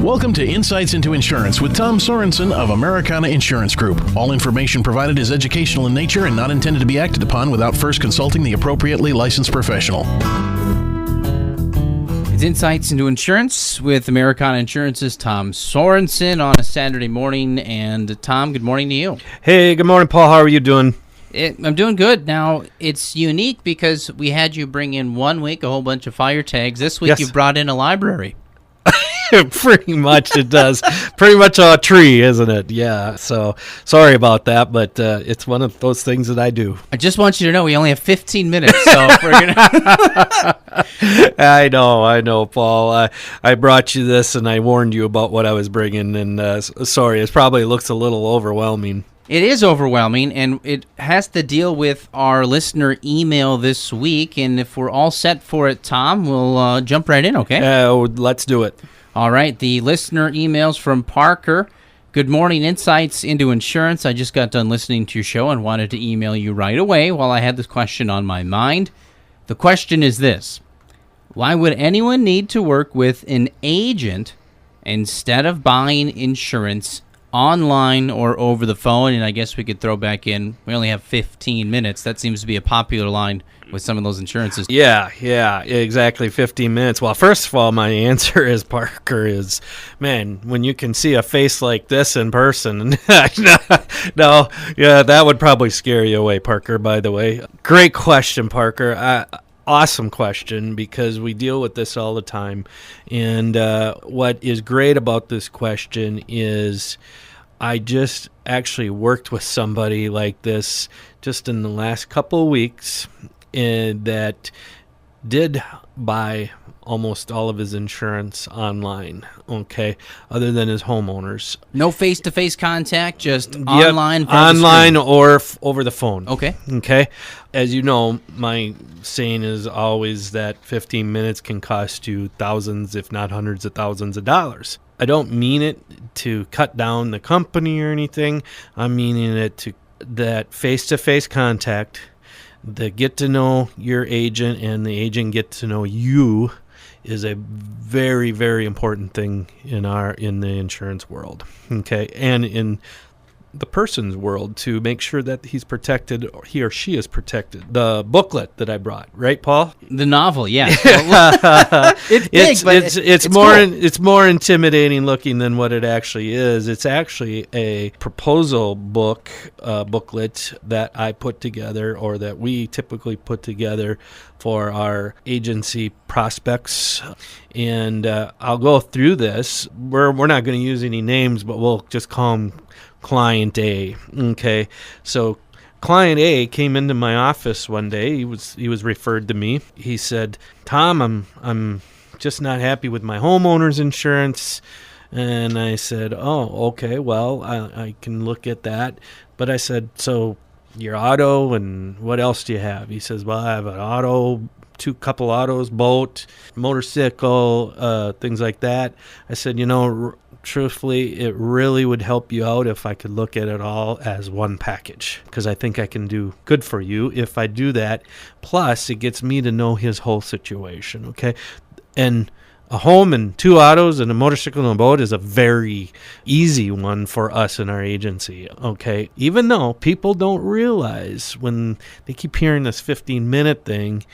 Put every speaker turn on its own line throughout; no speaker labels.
Welcome to Insights into Insurance with Tom Sorensen of Americana Insurance Group. All information provided is educational in nature and not intended to be acted upon without first consulting the appropriately licensed professional.
It's Insights into Insurance with Americana Insurance's Tom Sorensen on a Saturday morning. And Tom, good morning to you.
Hey, good morning, Paul. How are you doing?
I'm doing good. Now, it's unique because we had you bring in 1 week a whole bunch of fire tags. This week you brought in a library.
Pretty much it does. Pretty much a tree, isn't it? Yeah. So sorry about that, but it's one of those things that I do.
I just want you to know we only have 15 minutes, so we're gonna.
I know, Paul. I brought you this, and I warned you about what I was bringing. And sorry, it probably looks a little overwhelming.
It is overwhelming, and it has to deal with our listener email this week. And if we're all set for it, Tom, we'll jump right in. Okay?
Let's do it.
All right, the listener emails from Parker. Good morning, Insights into Insurance. I just got done listening to your show and wanted to email you right away while I had this question on my mind. The question is this: why would anyone need to work with an agent instead of buying insurance online or over the phone? And I guess we could throw back in, we only have 15 minutes. That seems to be a popular line with some of those insurances.
Yeah, exactly, 15 minutes. Well, first of all, my answer is, Parker, is, man, when you can see a face like this in person, no, that would probably scare you away, Parker, by the way. Great question, Parker. Awesome question, because we deal with this all the time. And what is great about this question is I just actually worked with somebody like this just in the last couple of weeks that did buy almost all of his insurance online, okay, other than his homeowners.
No face-to-face contact, just online?
Online or over the phone.
Okay.
As you know, my saying is always that 15 minutes can cost you thousands, if not hundreds of thousands of dollars. I don't mean it to cut down the company or anything. I'm meaning it to that face-to-face contact, the get to know your agent and the agent get to know you, is a very, very important thing in the insurance world, okay, and in the person's world, to make sure that he's protected, or he or she is protected. The booklet that I brought, right, Paul?
The novel, yeah. It's big, but
it's more cool. It's more intimidating looking than what it actually is. It's actually a proposal booklet that I put together, or that we typically put together for our agency prospects. And I'll go through this. We're not going to use any names, but we'll just call them Client A. Okay, so Client A came into my office one day. He was referred to me. He said, "Tom, I'm just not happy with my homeowner's insurance." And I said, "Oh, okay. Well, I can look at that." But I said, "So your auto, and what else do you have?" He says, "Well, I have an auto, couple autos, boat, motorcycle, things like that." I said, truthfully, it really would help you out if I could look at it all as one package, because I think I can do good for you if I do that. Plus, it gets me to know his whole situation, okay? And a home and 2 autos and a motorcycle and a boat is a very easy one for us in our agency, okay? Even though people don't realize, when they keep hearing this 15-minute thing,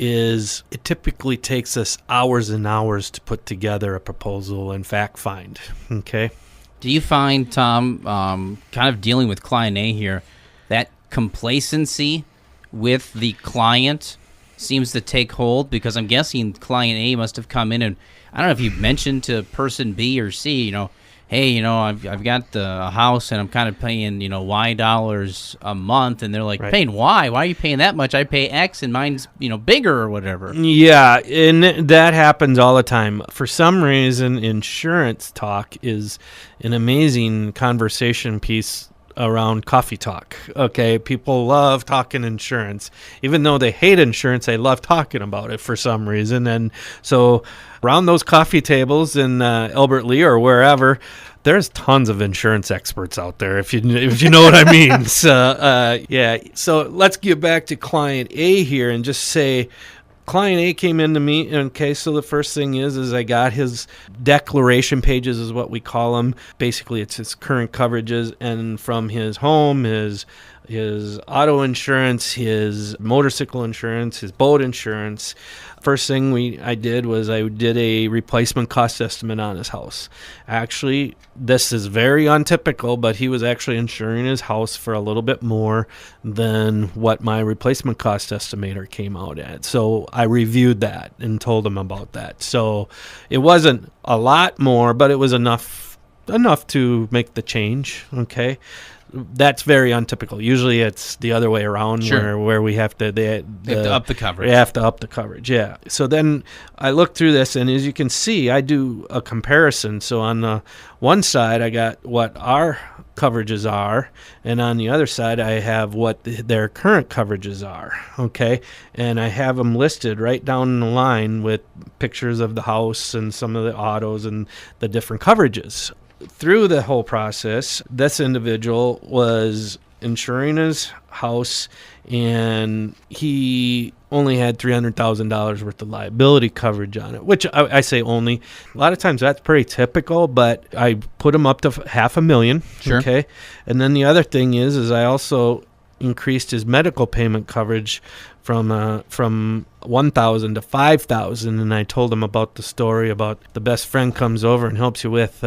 is it typically takes us hours and hours to put together a proposal and fact find, okay?
Do you find, Tom, kind of dealing with Client A here, that complacency with the client seems to take hold? Because I'm guessing Client A must have come in and, I don't know if you mentioned to person B or C, hey, I've got a house and I'm kind of paying, Y dollars a month. And they're like,
right.
Paying Y? Why are you paying that much? I pay X and mine's, bigger or whatever.
Yeah, and that happens all the time. For some reason, insurance talk is an amazing conversation piece around coffee talk. Okay, people love talking insurance. Even though they hate insurance, they love talking about it for some reason. And so around those coffee tables in Albert Lea or wherever, there's tons of insurance experts out there, if you know what I mean. So let's get back to Client A here and just say client A came in to me. Okay, so the first thing is I got his declaration pages, is what we call them. Basically, it's his current coverages, and from his home, his auto insurance, his motorcycle insurance, his boat insurance. First thing I did was I did a replacement cost estimate on his house. Actually, this is very untypical, but he was actually insuring his house for a little bit more than what my replacement cost estimator came out at. So I reviewed that and told him about that. So it wasn't a lot more, but it was enough to make the change. Okay. That's very untypical. Usually it's the other way around.
Sure.
where we have to
They have to up the coverage.
We have to up the coverage, yeah. So then I looked through this, and as you can see, I do a comparison. So on the one side, I got what our coverages are, and on the other side, I have what their current coverages are, okay? And I have them listed right down the line with pictures of the house and some of the autos and the different coverages. Through the whole process, this individual was insuring his house, and he only had $300,000 worth of liability coverage on it, which I say only. A lot of times that's pretty typical, but I put him up to $500,000.
Sure.
Okay. And then the other thing is I also increased his medical payment coverage from $1,000 to $5,000, and I told him about the story about the best friend comes over and helps you with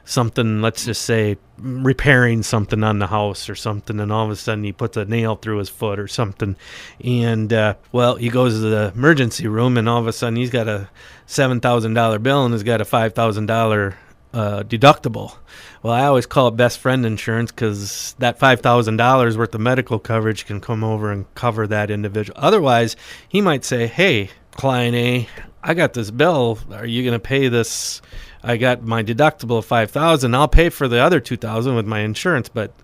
something, let's just say repairing something on the house or something, and all of a sudden he puts a nail through his foot or something, and he goes to the emergency room, and all of a sudden he's got a $7,000 bill and he's got a $5,000 deductible. Well, I always call it best friend insurance, because that $5,000 worth of medical coverage can come over and cover that individual. Otherwise, he might say, hey, client A, I got this bill. Are you going to pay this? I got my deductible of $5,000. I'll pay for the other $2,000 with my insurance, but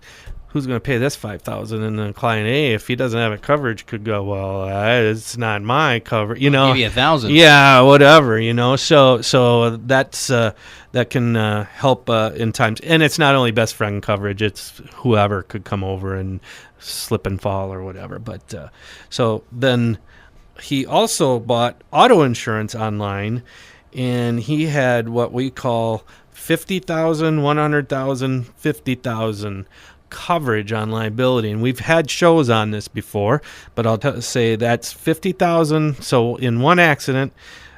who's going to pay this $5,000? And then client A, if he doesn't have a coverage, could go, well, it's not my cover,
Give you $1,000.
Yeah, whatever, So that's that can help in times. And it's not only best friend coverage; it's whoever could come over and slip and fall or whatever. But so then he also bought auto insurance online, and he had what we call 50,000, 100,000, 50,000 coverage on liability, and we've had shows on this before, but I'll say that's 50,000. So in one accident,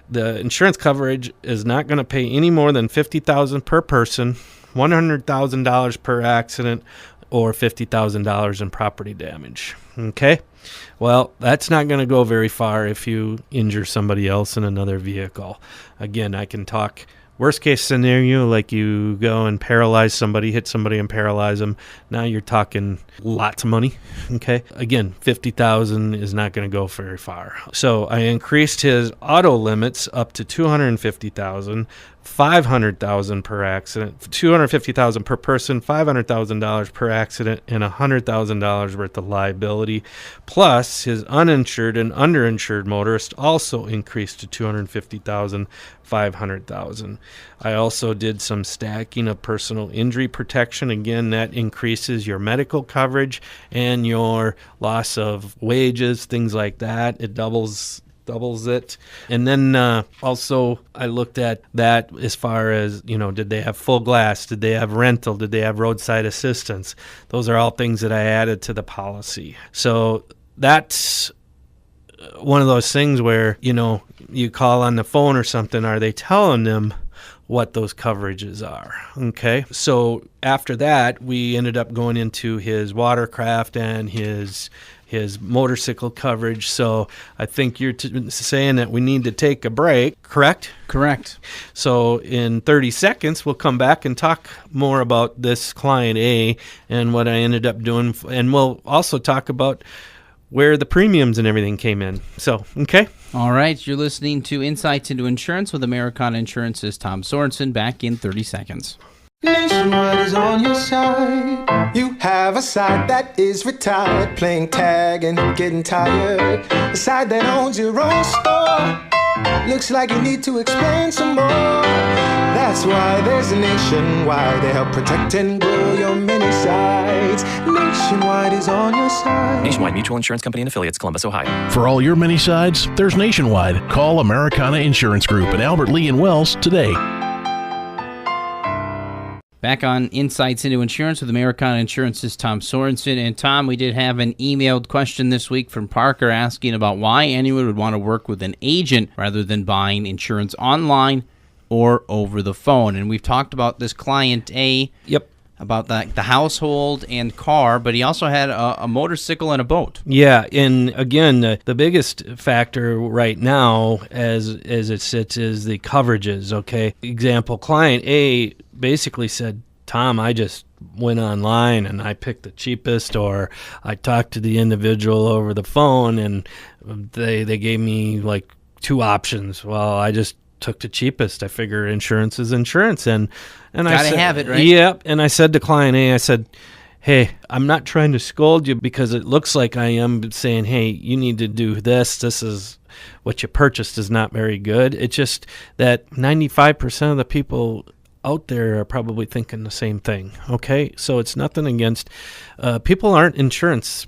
the insurance coverage is not going to pay any more than 50,000 per person, $100,000 per accident, or $50,000 in property damage. Okay, well, that's not going to go very far if you injure somebody else in another vehicle. Again, I can talk worst case scenario, like you go and paralyze somebody, hit somebody and paralyze them. Now you're talking lots of money. Okay. Again, 50,000 is not going to go very far. So I increased his auto limits up to 250,000, 500,000 per accident, 250,000 per person, $500,000 per accident, and $100,000 worth of liability. Plus, his uninsured and underinsured motorist also increased to 250,000, 500,000. I also did some stacking of personal injury protection. Again, that increases your medical coverage and your loss of wages, things like that. It doubles it. And then also I looked at that as far as, did they have full glass? Did they have rental? Did they have roadside assistance? Those are all things that I added to the policy. So that's one of those things where, you call on the phone or something. Are they telling them what those coverages are? Okay. So after that, we ended up going into his watercraft and his motorcycle coverage. So I think you're saying that we need to take a break, correct?
Correct.
So in 30 seconds, we'll come back and talk more about this client A and what I ended up doing. And we'll also talk about where the premiums and everything came in. So, okay.
All right. You're listening to Insights into Insurance with Americana Insurance's Tom Sorensen. Back in 30 seconds.
Nationwide is on your side. You have a side that is retired, playing tag and getting tired. A side that owns your own store. Looks like you need to explain some more. That's why there's a Nationwide. They help protect and grow your many sides. Nationwide is on your side.
Nationwide Mutual Insurance Company and Affiliates, Columbus, Ohio.
For all your many sides, there's Nationwide. Call Americana Insurance Group in Albert Lea and Wells today.
Back on Insights into Insurance with Americana Insurance's Tom Sorensen. And Tom, we did have an emailed question this week from Parker asking about why anyone would want to work with an agent rather than buying insurance online or over the phone. And we've talked about this client A.
Yep.
About the household and car, but he also had a motorcycle and a boat.
Yeah, and again, the biggest factor right now as it sits is the coverages, okay? Example, client A basically said, Tom, I just went online and I picked the cheapest, or I talked to the individual over the phone and they gave me like two options. Well, I just took the cheapest. I figure insurance is insurance, and I said,
have it, right?
Yep. And I said to client A, I said, hey, I'm not trying to scold you because it looks like I am saying, hey, you need to do this. This is what you purchased is not very good. It's just that 95% of the people out there are probably thinking the same thing. Okay, so it's nothing against people aren't insurance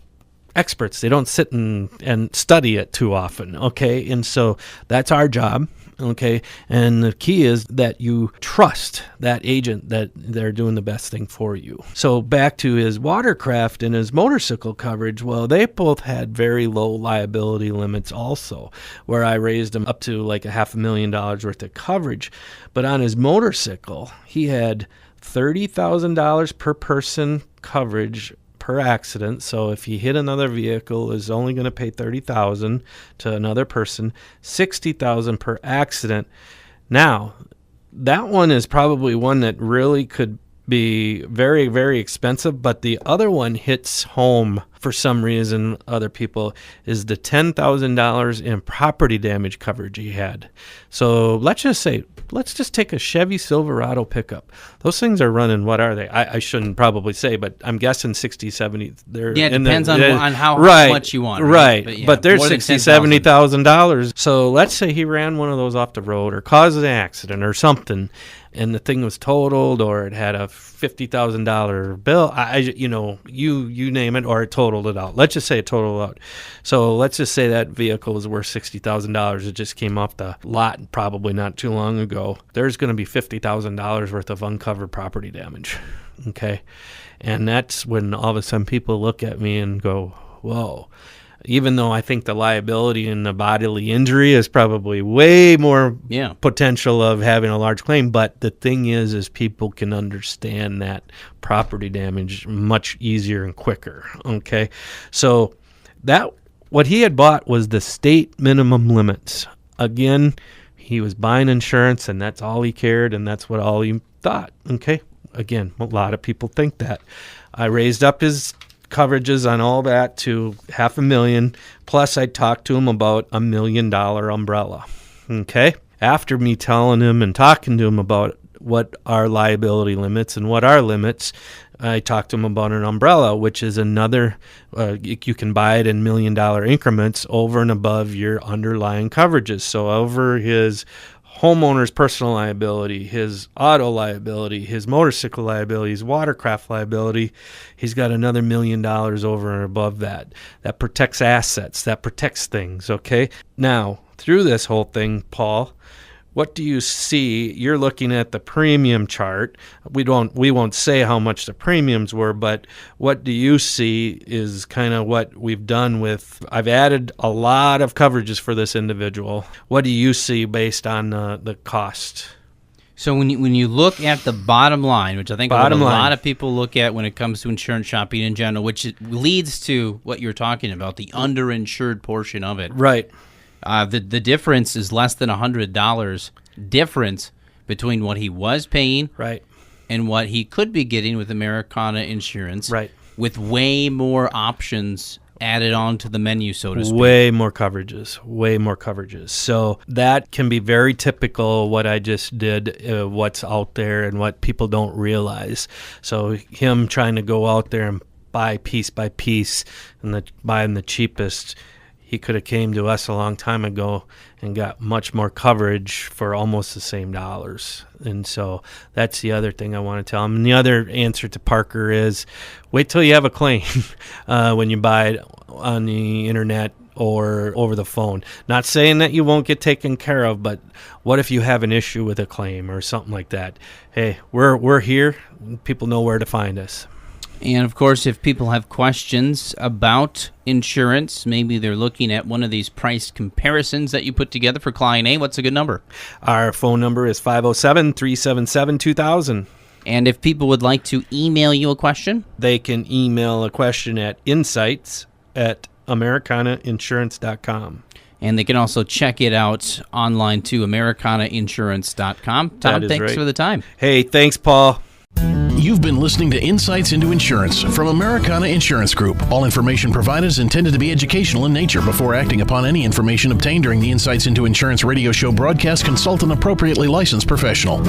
experts. They don't sit and study it too often. Okay, and so that's our job. Okay, and the key is that you trust that agent that they're doing the best thing for you. So back to his watercraft and his motorcycle coverage, well, they both had very low liability limits also, where I raised him up to like $500,000 worth of coverage. But on his motorcycle, he had $30,000 per person coverage per accident. So if he hit another vehicle, is only going to pay $30,000 to another person, $60,000 per accident. Now, that one is probably one that really could be very, very expensive, but the other one hits home for some reason. Other people is the $10,000 in property damage coverage he had. So let's just take a Chevy Silverado pickup. Those things are running, what are they? I shouldn't probably say, but I'm guessing 60, 70.
It depends on how much you want.
Right. But they're $60,000, $70,000. So let's say he ran one of those off the road or caused an accident or something, and the thing was totaled, or it had a $50,000 bill. You name it, or it totaled it out. Let's just say it totaled out. So let's just say that vehicle was worth $60,000. It just came off the lot probably not too long ago. There's going to be $50,000 worth of uncovered property damage. Okay, and that's when all of a sudden people look at me and go, "Whoa." Even though I think the liability and the bodily injury is probably way more potential of having a large claim, but the thing is people can understand that property damage much easier and quicker. Okay, so that what he had bought was the state minimum limits. Again, he was buying insurance, and that's all he cared, and that's what all he thought. Okay, again, a lot of people think that. I raised up his coverages on all that to $500,000, plus I talked to him about $1 million umbrella. Okay, after me telling him and talking to him about what our liability limits and what our limits, I talked to him about an umbrella, which is another, you can buy it in $1 million increments over and above your underlying coverages. So over his homeowner's personal liability, his auto liability, his motorcycle liability, his watercraft liability, he's got another $1 million over and above that. That protects assets, that protects things, okay? Now, through this whole thing, Paul, what do you see? You're looking at the premium chart. We won't say how much the premiums were, but what do you see is kind of what we've done with, I've added a lot of coverages for this individual. What do you see based on the cost?
So when you look at the bottom line, which I think a lot of people look at when it comes to insurance shopping in general, which leads to what you're talking about, the underinsured portion of it.
Right.
The difference is less than $100 difference between what he was paying and what he could be getting with Americana Insurance, with way more options added on to the menu, so to speak.
Way more coverages. So that can be very typical what I just did, what's out there and what people don't realize. So him trying to go out there and buy piece by piece and buying the cheapest, he could have came to us a long time ago and got much more coverage for almost the same dollars. And so that's the other thing I want to tell him. And the other answer to Parker is wait till you have a claim when you buy it on the internet or over the phone. Not saying that you won't get taken care of, but what if you have an issue with a claim or something like that? Hey, we're here. People know where to find us.
And, of course, if people have questions about insurance, maybe they're looking at one of these price comparisons that you put together for Client A, what's a good number?
Our phone number is 507-377-2000.
And if people would like to email you a question?
They can email a question at insights@americanainsurance.com.
And they can also check it out online to americanainsurance.com. Tom, thanks for the time.
Hey, thanks, Paul.
You've been listening to Insights into Insurance from Americana Insurance Group. All information provided is intended to be educational in nature. Before acting upon any information obtained during the Insights into Insurance radio show broadcast, consult an appropriately licensed professional.